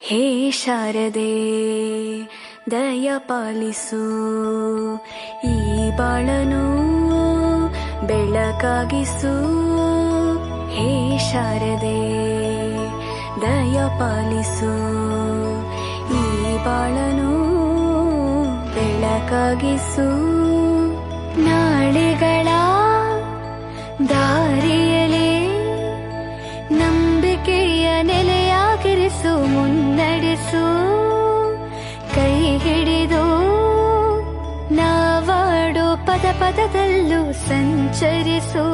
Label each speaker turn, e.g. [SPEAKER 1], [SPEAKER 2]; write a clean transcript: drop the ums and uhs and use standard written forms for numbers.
[SPEAKER 1] ಹೇ ಶಾರದೆ ದಯ ಪಾಲಿಸು, ಈ ಬಾಳನು ಬೆಳಕಾಗಿಸು. ಹೇ ಶಾರದೆ ದಯ ಪಾಲಿಸು, ಈ ಬಾಳನು ಬೆಳಕಾಗಿಸು. ನಾಳೆಗಳ ದಾರಿಯಲೇ ನಂಬಿಕೆಯ ನೆಲೆಯಾಗಿರಿಸು, ಮುನ್ನಡೆಸು. ಕೈ ಹಿಡಿದು ನಾವಾಡೋ ಪದ ಪದದಲ್ಲೂ ಸಂಚರಿಸು.